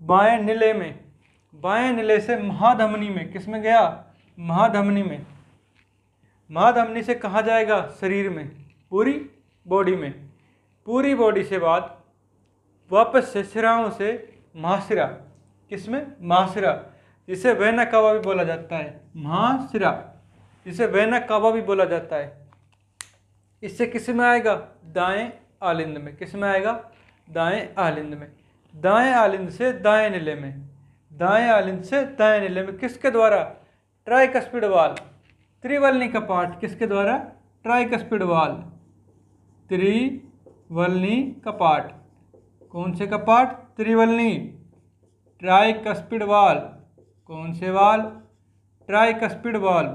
बाएं नीले में। बाएं नीले से महाधमनी में। किस में गया? महाधमनी में। महाधमनी से कहाँ जाएगा? शरीर में, पूरी बॉडी में। पूरी बॉडी से बाद वापस से सिराओं से महासिरा। किसमें? महासिरा, जिसे वेना कावा भी बोला जाता है। महासिरा, जिसे वेना कावा भी बोला जाता है। इससे किस में आएगा? दाएं आलिंद में। किस में आएगा? दाएं आलिंद में। दाएं आलिंद से दाएं नीले में। दाएं आलिंद से दाएं नीले में। किसके द्वारा? ट्राइकस्पिड वाल, त्रिवल्नी कपाट। किसके द्वारा? ट्राइकस्पिड वाल, त्रिवल्नी कपाट। कौन से कपाट? त्रिवल्नी, ट्राइकस्पिड वाल। कौन से वाल? ट्राइकस्पिड वाल।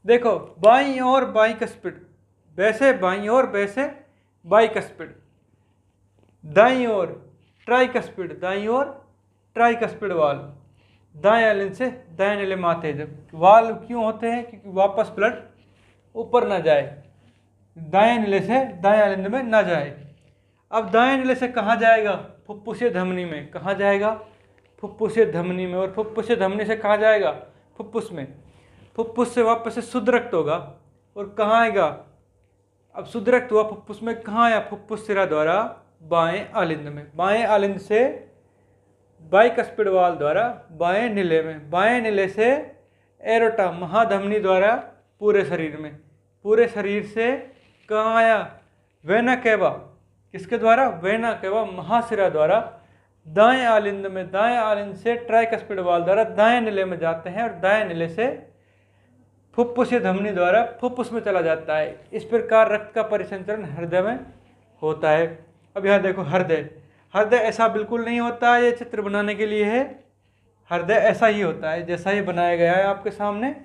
देखो बाईं ओर बाइकस्पिड, वैसे बाईं ओर वैसे बाइकस्पिड। दाईं ओर ट्राइकस्पिड, दाईं ओर ट्राइकस्पिड वाल। दाएं आलिंद से दाएं नीले में आते हैं। जब वाल क्यों होते हैं? क्योंकि वापस ब्लड ऊपर ना जाए, दाएं नीले से दाएं आलिंद में ना जाए। अब दाएं नीले से कहाँ जाएगा? फुफ्फुसीय धमनी में। कहाँ जाएगा? फुफ्फुसीय धमनी में। और फुफ्फुसीय धमनी से कहाँ जाएगा? फुफ्फुस में। फुफ्फुस से वापस से शुद्ध रक्त होगा और कहाँ आएगा? अब शुद्ध रक्त हुआ फुफ्फुस में, कहाँ आया? फुफ्फुस सिरा द्वारा बाएं आलिंद में, बाएं आलिंद से बाइकस्पिड वाल्व द्वारा बाएं नीले में, बाएं नीले से एरोटा महाधमनी द्वारा पूरे शरीर में, पूरे शरीर से कहाँ आया, वेना केवा, किसके द्वारा, वेना केवा महाशिरा द्वारा दाएं आलिंद में, दाएं आलिंद से ट्राइकस्पिड वाल्व द्वारा दाएं नीले में जाते हैं और दाएं नीले से फुफ्फुसीय धमनी द्वारा फुफ्फुस में चला जाता है। इस प्रकार रक्त का परिसंचरण हृदय में होता है। अब यहाँ देखो हृदय, हृदय ऐसा बिल्कुल नहीं होता है, ये चित्र बनाने के लिए है। हृदय ऐसा ही होता है जैसा ये बनाया गया है आपके सामने।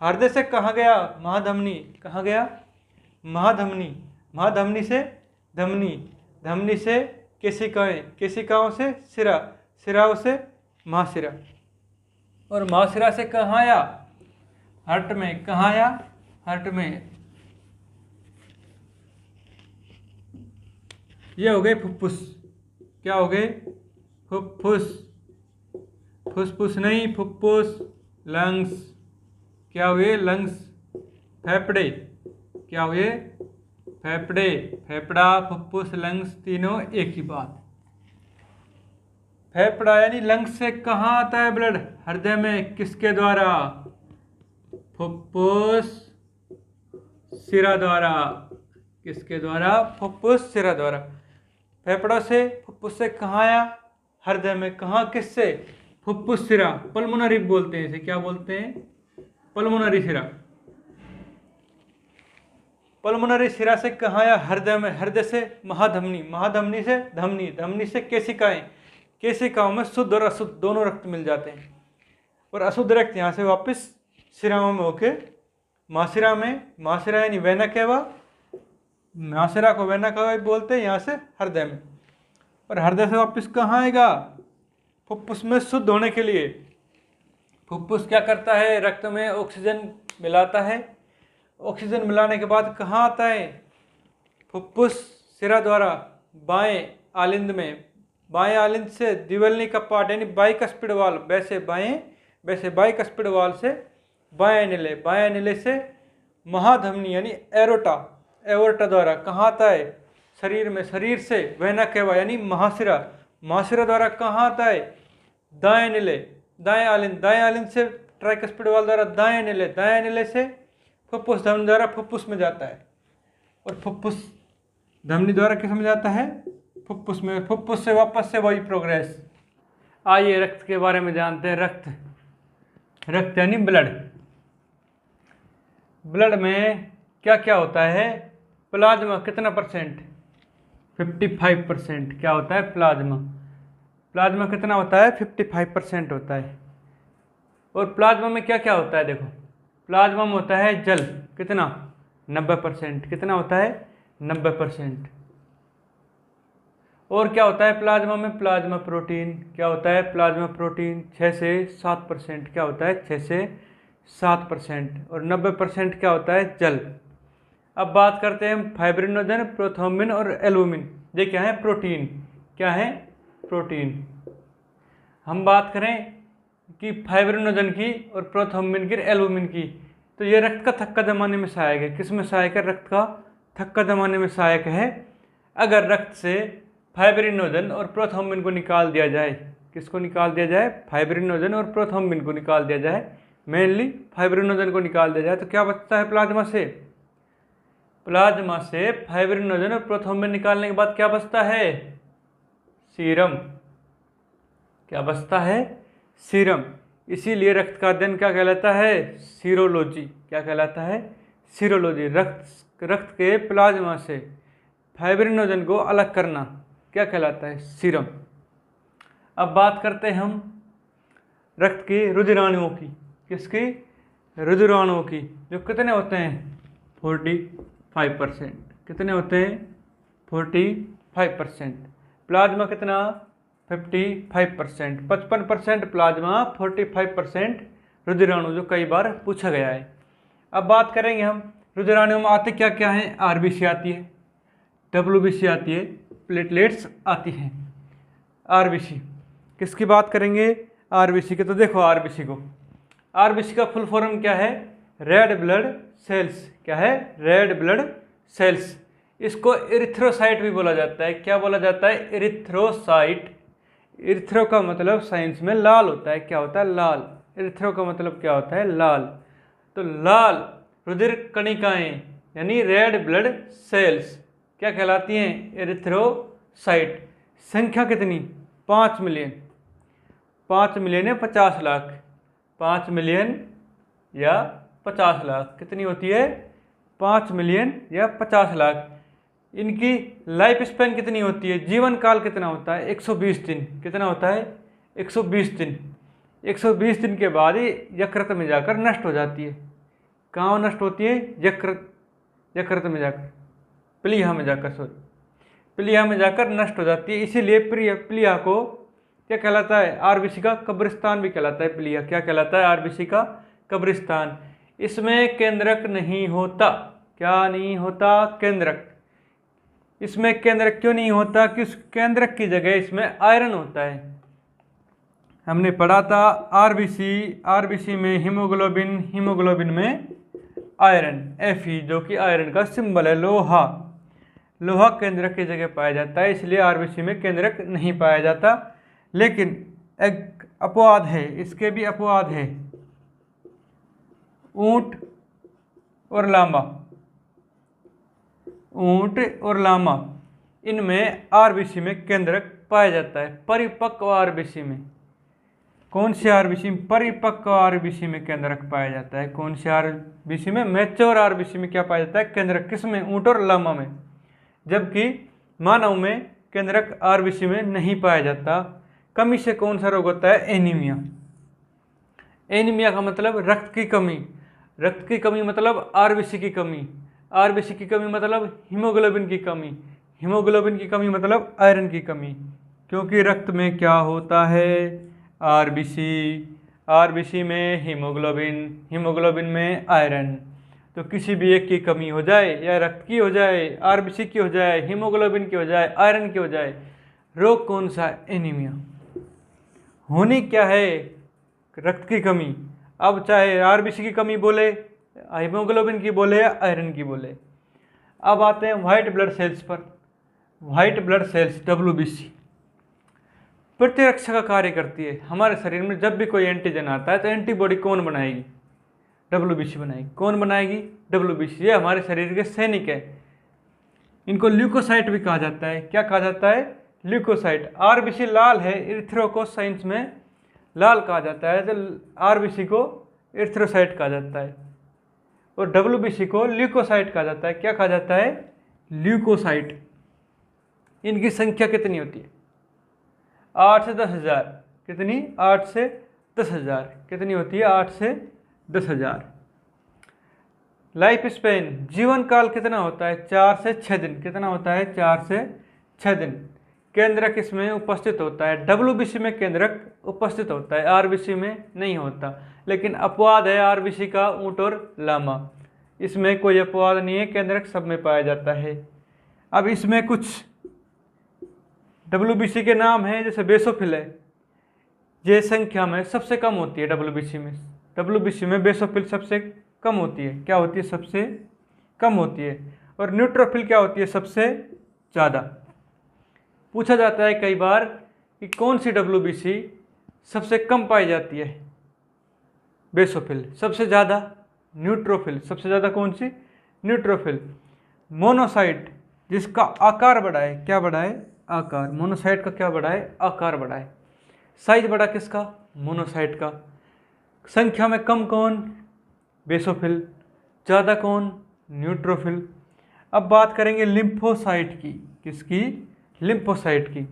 हृदय से कहाँ गया, महाधमनी, कहाँ गया, महाधमनी, महाधमनी से धमनी, धमनी से केशिकाएं, केशिकाओं से सिरा, सिराओं से महाशिरा, और महाशिरा से कहाँ आया, हार्ट में, कहाँ आया, हार्ट में। ये हो गए फुफ्फुस, क्या हो गए, फुफ्फुस, फुसफुस नहीं फुफ्फुस, लंग्स, क्या हुए, लंग्स, फेफड़े, क्या हुए, फेफड़े, फेफड़ा, फुफ्फुस, लंग्स तीनों एक ही बात। फेफड़ा यानी लंग्स से कहाँ आता है ब्लड, हृदय में, किसके द्वारा, फुफ्फुस सिरा द्वारा, किसके द्वारा, फुफ्फुस सिरा द्वारा। फेफड़ों से, फुफ्फुस से कहाँ आया, हृदय में, कहाँ, किससे, फुफ्फुस सिरा, पल्मोनरी बोलते हैं इसे, क्या बोलते हैं, पल्मोनरी सिरा। पल्मोनरी सिरा से कहाँ आया, हृदय में, हृदय से महाधमनी, महाधमनी से धमनी, धमनी से केशिकाएं, केशिकाओं में शुद्ध और अशुद्ध दोनों रक्त मिल जाते हैं, और अशुद्ध रक्त यहाँ से वापस सिराओं में होके महाशिरा में, महाशिरा यानी वेना केवा, महाशिरा को वेना केवा बोलते हैं, यहाँ से हृदय में, और हृदय से वापस कहाँ आएगा, फुफ्फुस में शुद्ध होने के लिए। फुफ्फुस क्या करता है, रक्त में ऑक्सीजन मिलाता है, ऑक्सीजन मिलाने के बाद कहाँ आता है, फुफ्फुस सिरा द्वारा बाएं आलिंद में, बाएं आलिंद से द्विवल्नी का पार्ट यानी बाइकस्पिड वाल्व, वैसे बाएं, वैसे बाइकस्पिड वाल्व से बाएं नीले, बाएं नीले से महाधमनी यानी एरोटा, एओर्टा द्वारा कहाँ आता है, शरीर में, शरीर से वेना केवा यानी महाशिरा, महाशिरा द्वारा कहाँ आता है, दाएं नीले, दाएं आलिंद, दाएं आलिंद से ट्राइकस्पिड वाल्व द्वारा दाएं नीले, दाएं नीले से फुफ्फुस धमनी द्वारा फुफ्फुस में जाता है, और फुफ्फुस धमनी द्वारा किस में जाता है, फुफ्फुस में, फुफ्फुस से वापस से वही प्रोग्रेस। आइए रक्त के बारे में जानते हैं। रक्त, रक्त यानी ब्लड। ब्लड में क्या क्या होता है, प्लाज्मा कितना परसेंट, 55%, क्या होता है, प्लाज्मा, प्लाज्मा कितना होता है, 55% होता है। और प्लाज्मा में क्या क्या होता है, देखो प्लाज्मा में होता है जल, कितना, 90%, कितना होता है, 90%। और क्या होता है प्लाज्मा में, प्लाज्मा प्रोटीन, क्या होता है, प्लाज्मा प्रोटीन 6 से 7%, क्या होता है, 6 से 7%, और 90% क्या होता है, जल। अब बात करते हैं फाइब्रिनोजन, प्रोथ्रोम्बिन और एल्बुमिन, ये क्या है, प्रोटीन, क्या है, प्रोटीन। हम बात करें कि फाइब्रिनोजन की और प्रोथ्रोम्बिन की, एल्बुमिन की, तो ये रक्त का थक्का जमाने में सहायक है। किस में सहायक है, रक्त का थक्का जमाने में सहायक है। अगर रक्त से फाइब्रिनोजन और प्रोथ्रोम्बिन को निकाल दिया जाए, किसको निकाल दिया जाए, फाइब्रिनोजन और प्रोथ्रोम्बिन को निकाल दिया जाए, मेनली फाइब्रिनोजन को निकाल दिया जाए, तो क्या बचता है प्लाज्मा से, प्लाज्मा से फाइब्रिनोजन और प्रोथ्रोम्बिन निकालने के बाद क्या बचता है, सीरम, क्या बचता है, सीरम। इसीलिए रक्त का अध्ययन क्या कहलाता है, सीरोलॉजी, क्या कहलाता है, सीरोलॉजी। रक्त के प्लाज्मा से फाइब्रिनोजन को अलग करना क्या कहलाता है, सीरम। अब बात करते हैं हम रक्त के रुधिराणुओं की, किसकी, रुधिराणुओं की, जो कितने होते हैं, 45%, कितने होते हैं, 45%। प्लाज्मा कितना, 55%, 55% प्लाज्मा, 45% रुधिराणु, जो कई बार पूछा गया है। अब बात करेंगे हम रुधिराणुओं में आते क्या क्या हैं, आरबीसी आती है, डब्ल्यूबीसी आती है, प्लेटलेट्स आती हैं। आरबीसी किसकी बात करेंगे, आरबीसी के, तो देखो आरबीसी को, आरबीसी का फुल फॉर्म क्या है, रेड ब्लड सेल्स, क्या है, रेड ब्लड सेल्स। इसको इरिथ्रोसाइट भी बोला जाता है। क्या बोला जाता है? इरिथ्रोसाइट। इरिथ्रो का मतलब साइंस में लाल होता है। क्या होता है? लाल। इरिथ्रो का मतलब क्या होता है? लाल। तो लाल रुधिर कणिकाएं यानी रेड ब्लड सेल्स क्या कहलाती हैं? इरिथ्रोसाइट। संख्या कितनी? 5 मिलियन। 5 मिलियन या 50 लाख? 5 मिलियन या 50 लाख कितनी होती है? 5 मिलियन या 50 लाख। इनकी लाइफ स्पैन कितनी होती है? जीवन काल कितना होता है? 120 दिन। कितना होता है? 120 दिन। 120 दिन के बाद ही यकृत में जाकर नष्ट हो जाती है। कहाँ नष्ट होती है? यकृत में जाकर, प्लीहा में जाकर, प्लीहा में जाकर नष्ट हो जाती है। इसीलिए प्लीहा को क्या कहलाता है? आरबीसी का कब्रिस्तान भी कहलाता है। प्लीहा क्या कहलाता है? आरबीसी का कब्रिस्तान। इसमें केंद्रक नहीं होता। क्या नहीं होता? केंद्रक। इसमें केंद्रक क्यों नहीं होता? कि उस केंद्रक की जगह इसमें आयरन होता है। हमने पढ़ा था आरबीसी में हीमोग्लोबिन, हीमोग्लोबिन में आयरन, Fe जो कि आयरन का सिंबल है। लोहा केंद्रक की जगह पाया जाता है, इसलिए आरबीसी में केंद्रक नहीं पाया जाता। लेकिन एक अपवाद है, इसके भी अपवाद है। ऊंट और लामा, ऊंट और लामा, इनमें आरबीसी में केंद्रक पाया जाता है। परिपक्व आरबीसी में, कौन सी आरबीसी में? परिपक्व आरबीसी में केंद्रक पाया जाता है। कौन सी आरबीसी में? मैच्योर आरबीसी में क्या पाया जाता है? केंद्रक। किसमें? ऊंट और लामा में। जबकि मानव में केंद्रक आरबीसी में नहीं पाया जाता। कमी से कौन सा रोग होता है? एनीमिया। एनीमिया का मतलब रक्त की कमी। रक्त की कमी मतलब आरबीसी की कमी। आरबीसी की कमी मतलब हीमोग्लोबिन की कमी। हीमोग्लोबिन की कमी मतलब आयरन की कमी। क्योंकि रक्त में क्या होता है? आरबीसी में हीमोग्लोबिन, हीमोग्लोबिन में आयरन। तो किसी भी एक की कमी हो जाए, या रक्त की हो जाए, आरबीसी की हो जाए, हीमोग्लोबिन की हो जाए, आयरन की हो जाए, रोग कौन सा? एनीमिया। होनी क्या है? रक्त की कमी। अब चाहे आरबीसी की कमी बोले, हीमोग्लोबिन की बोले या आयरन की बोले। अब आते हैं व्हाइट ब्लड सेल्स पर। व्हाइट ब्लड सेल्स WBC प्रतिरक्षा का कार्य करती है। हमारे शरीर में जब भी कोई एंटीजन आता है तो एंटीबॉडी कौन बनाएगी? WBC बनाएगी। कौन बनाएगी? WBC। ये हमारे शरीर के सैनिक है। इनको ल्यूकोसाइट भी कहा जाता है। क्या कहा जाता है? ल्यूकोसाइट। आरबीसी लाल है, इरिथ्रो को साइंस में लाल कहा जाता है, तो आरबीसी को इरिथ्रोसाइट कहा जाता है, और WBC को ल्यूकोसाइट कहा जाता है। क्या कहा जाता है? ल्यूकोसाइट। इनकी संख्या कितनी होती है? 8 से 10,000। कितनी? 8 से 10,000। कितनी होती है? 8 से 10,000। लाइफ स्पेन, जीवन काल कितना होता है? 4 से 6 दिन। कितना होता है? 4 से 6 दिन। केंद्रक इसमें उपस्थित होता है। WBC में केंद्रक उपस्थित होता है, आरबीसी में नहीं होता। लेकिन अपवाद है आरबीसी का ऊंट और लामा। इसमें कोई अपवाद नहीं है, केंद्रक सब में पाया जाता है। अब इसमें कुछ WBC के नाम हैं, जैसे बेसोफिल है, ये संख्या में सबसे कम होती है। WBC में बेसोफिल सबसे कम होती है। क्या होती है? सबसे कम होती है। और न्यूट्रोफिल क्या होती है? सबसे ज़्यादा। पूछा जाता है कई बार कि कौन सी WBC सबसे कम पाई जाती है? बेसोफिल। सबसे ज़्यादा न्यूट्रोफिल। सबसे ज़्यादा कौन सी? न्यूट्रोफिल। मोनोसाइट, जिसका आकार बड़ा है। क्या बड़ा है? आकार। मोनोसाइट का क्या बड़ा है? आकार बड़ा है। साइज बड़ा किसका? मोनोसाइट का। संख्या में कम कौन? बेसोफिल। ज़्यादा कौन? न्यूट्रोफिल। अब बात करेंगे लिम्फोसाइट की। किसकी? लिम्फोसाइट की।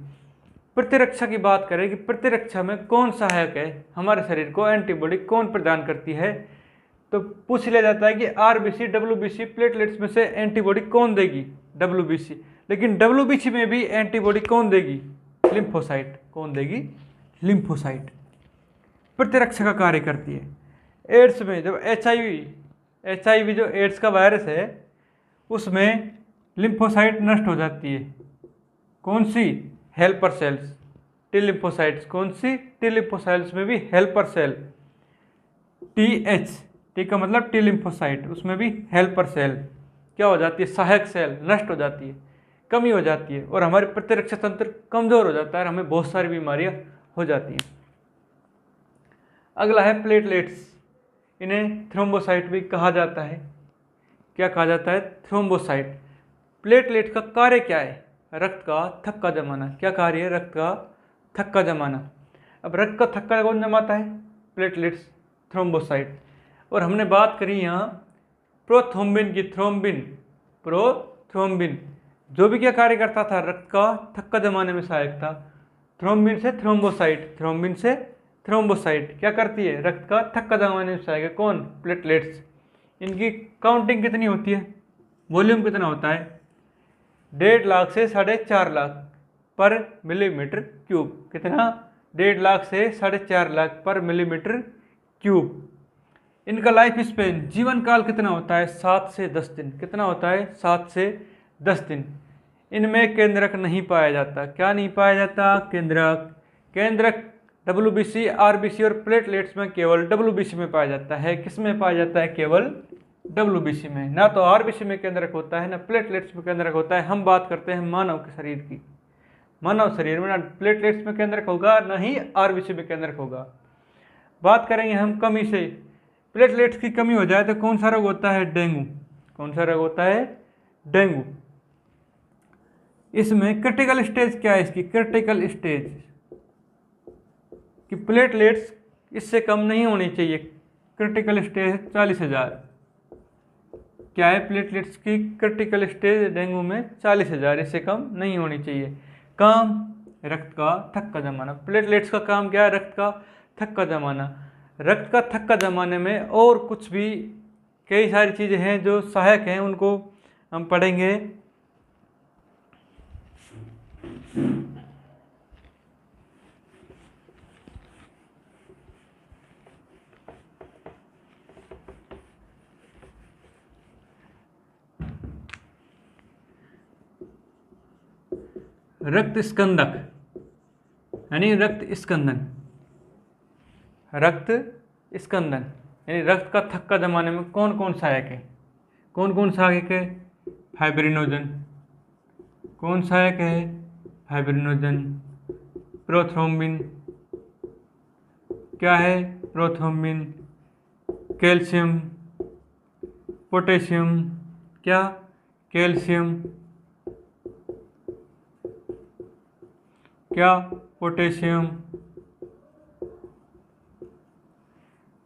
प्रतिरक्षा की बात करें कि प्रतिरक्षा में कौन सहायक है? हमारे शरीर को एंटीबॉडी कौन प्रदान करती है? तो पूछ लिया जाता है कि आरबीसी, WBC, प्लेटलेट्स में से एंटीबॉडी कौन देगी? WBC। लेकिन WBC में भी एंटीबॉडी कौन देगी? लिम्फोसाइट। कौन देगी? लिम्फोसाइट। प्रतिरक्षा का कार्य करती है। एड्स में जब HIV जो एड्स का वायरस है, उसमें लिम्फोसाइट नष्ट हो जाती है। कौन सी? Helper cells, T lymphocytes. कौन सी? टी लिम्फोसाइट्स में भी हेल्पर सेल, TH, टी का मतलब टी लिम्फोसाइट, उसमें भी हेल्पर सेल क्या हो जाती है, सहायक सेल नष्ट हो जाती है, कमी हो जाती है और हमारी प्रतिरक्षा तंत्र कमज़ोर हो जाता है और हमें बहुत सारी बीमारियां हो जाती हैं। अगला है प्लेटलेट्स। इन्हें थ्रोम्बोसाइट भी कहा जाता है। क्या कहा जाता है, थ्रोम्बोसाइट। प्लेटलेट का कार्य क्या है, रक्त का थक्का जमाना। क्या कार्य है, रक्त का थक्का जमाना। अब रक्त का थक्का कौन जमाता है, प्लेटलेट्स, थ्रोम्बोसाइट। और हमने बात करी यहाँ प्रोथ्रोम्बिन की, प्रोथ्रोम्बिन जो भी क्या कार्य करता था, रक्त का थक्का जमाने में सहायक था। थ्रोम्बिन से थ्रोम्बोसाइट, थ्रोम्बिन से थ्रोम्बोसाइट क्या करती है, रक्त का थक्का जमाने में सहायक है कौन, प्लेटलेट्स। इनकी काउंटिंग कितनी होती है, वॉल्यूम कितना होता है, 1.5 लाख से 4.5 लाख पर मिलीमीटर क्यूब। कितना, 1.5 लाख से 4.5 लाख पर मिलीमीटर क्यूब। इनका लाइफ स्पेन, जीवन काल कितना होता है, 7 से 10 दिन। कितना होता है, 7 से 10 दिन। इनमें केंद्रक नहीं पाया जाता। क्या नहीं पाया जाता, केंद्रक WBC, RBC और प्लेटलेट्स में केवल WBC में पाया जाता है। किस में पाया जाता है, केवल WBC में। ना तो RBC में केंद्रक होता है, ना प्लेटलेट्स में केंद्रक होता है। हम बात करते हैं मानव के शरीर की। मानव शरीर में ना प्लेटलेट्स में केंद्रक होगा, ना ही RBC में केंद्रक होगा। बात करेंगे हम कमी से। प्लेटलेट्स की कमी हो जाए तो कौन सा रोग होता है, डेंगू। कौन सा रोग होता है, डेंगू। इसमें क्रिटिकल स्टेज क्या है, इसकी क्रिटिकल स्टेज कि प्लेटलेट्स इससे कम नहीं होनी चाहिए। Critical stage 40,000। क्या है, प्लेटलेट्स की क्रिटिकल स्टेज डेंगू में 40,000, इससे कम नहीं होनी चाहिए। काम, रक्त का थक्का जमाना। प्लेटलेट्स का काम क्या है, रक्त का थक्का जमाना। रक्त का थक्का जमाने में और कुछ भी कई सारी चीज़ें हैं जो सहायक हैं, उनको हम पढ़ेंगे। रक्त स्कंदक यानी रक्त स्कंदन। रक्त स्कंदन यानी रक्त का थक्का जमाने में कौन कौन सहायक है, कौन कौन सहायक है, फाइब्रिनोजन। कौन सहायक है, फाइब्रिनोजन। प्रोथ्रोम्बिन, क्या है, प्रोथ्रोम्बिन। कैल्शियम, पोटेशियम, क्या, कैल्शियम, क्या, पोटेशियम।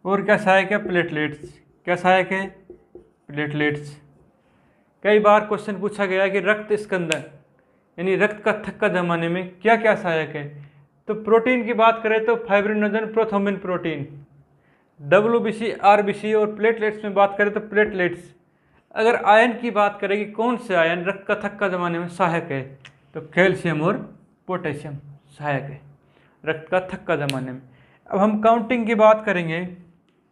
और क्या सहायक है, प्लेटलेट्स। क्या सहायक है, प्लेटलेट्स। कई बार क्वेश्चन पूछा गया कि रक्त स्कंदन यानी रक्त का थक्का जमाने में क्या क्या सहायक है। तो प्रोटीन की बात करें तो fibrinogen, prothrombin protein. WBC, RBC और प्लेटलेट्स में बात करें तो प्लेटलेट्स। अगर आयन की बात करें कि कौन से आयन रक्त का थक्का जमाने में सहायक है, तो कैल्शियम और पोटेशियम सहायक है रक्त का थक्का जमाने में। अब हम काउंटिंग की बात करेंगे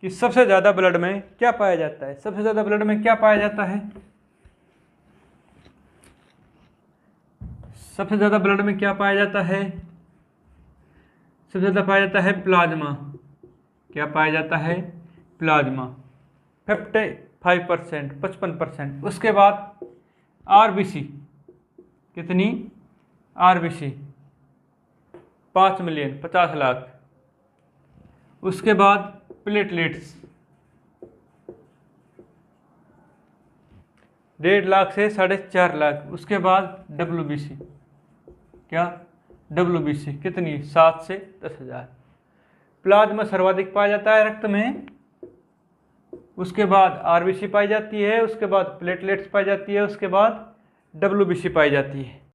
कि सबसे ज़्यादा ब्लड में क्या पाया जाता है। सबसे ज़्यादा ब्लड में क्या पाया जाता है, सबसे ज़्यादा ब्लड में क्या पाया जाता है, सबसे ज़्यादा पाया जाता है प्लाज्मा। क्या पाया जाता है, प्लाज्मा 55%, 55%। उसके बाद RBC, कितनी, RBC 5 मिलियन, 50 लाख। उसके बाद प्लेटलेट्स 1.5 लाख से 4.5 लाख। उसके बाद WBC, क्या, WBC कितनी, 7 से 10,000। प्लाज्मा सर्वाधिक पाया जाता है रक्त में। उसके बाद RBC पाई जाती है, उसके बाद प्लेटलेट्स पाई जाती है, उसके बाद WBC पाई जाती है।